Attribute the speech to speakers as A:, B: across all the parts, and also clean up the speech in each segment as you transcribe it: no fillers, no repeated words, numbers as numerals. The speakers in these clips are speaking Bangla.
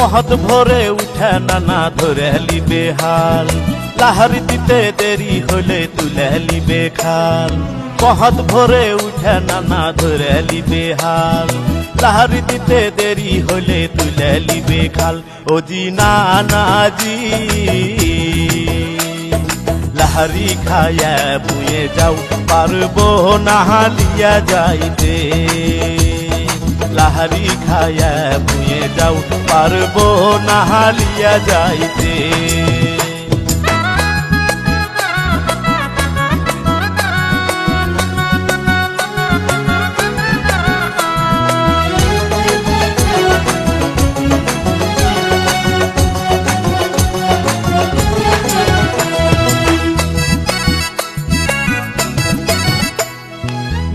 A: बहुत भोरे उठे नाना धरे लिबे हाल लाहारी दिते देरी होले तुले लिबे खाल बहुत भोरे उठे नाना धरे लिबे हाल लाहारी दिते देरी होले तुले लिबे खाल ओ जी नाना जी लाहारी खाया बुए जाऊ पारबो ना लिया जाइते लाहारी खाया बुए जाऊ पारबो ना लिया जाइते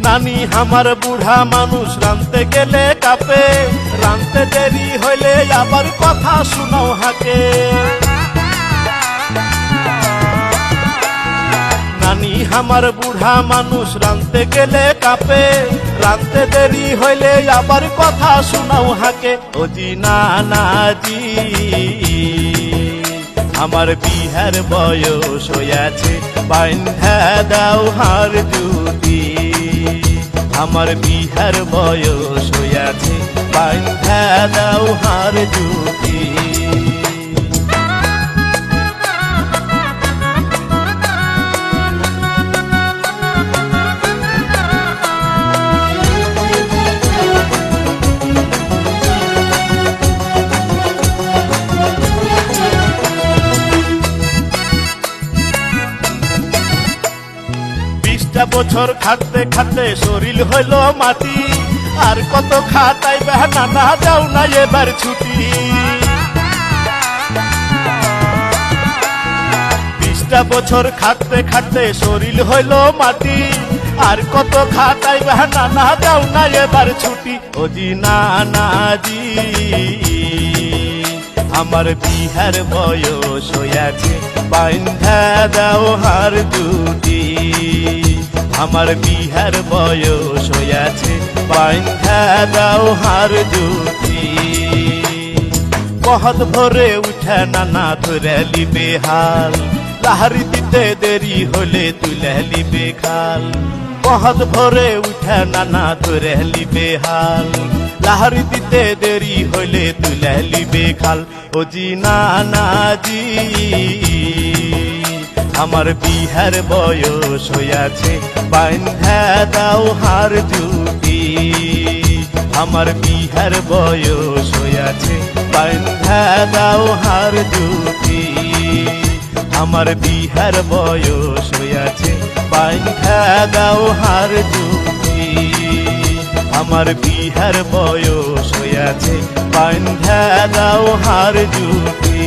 A: नानी हमार बूढ़ा मानुष रांधते गेले कापे रांधते देरी हইলে আবার কথা শুনাও হাকে नानी हमार बूढ़ा मानुष रांधते गेले कापे रांधते देरी हইলে আবার কথা শুনাও হাকে ও জি নানা জি আমার বিহার বয়স হইয়াছে বাঁধা দাও হার জুতি আমার বিহার বয়স হইয়াছে বাঁধা দাও হার জুতি বছর খাটতে খাটতে শরীর হইল মাটি আর কত খাটাইবে নানা যাও না এবার ছুটি 20টা বছর খাটতে খাটতে শরীর হইল মাটি আর কত খাটাইবে নানা যাও না এবার ছুটি ও জি নানা জি আমার বিহার বয়স হইয়াছে বাঁধা দাও হার জুটি আমার বিহার বয়স হইয়াছে বাঁধা দাও হার জুটি बहुत ভোরে উঠে নানা ধরে লিবে হাল লাহারি দিতে দেরি হলে তুলে লিবে খাল बहुत ভোরে উঠে নানা ধরে লিবে হাল লাহারি দিতে দেরি হলে তুলে লিবে খাল ও জি নানা জি আমার বিহার বয়স হইয়াছে বাঁধা দাও হার জুটি আমার বিহার বয়স হইয়াছে বাঁধা দাও হার জুটি আমার বিহার বয়স হইয়াছে বাঁধা দাও হার জুটি আমার বিহার বয়স হইয়াছে বাঁধা দাও হার জুটি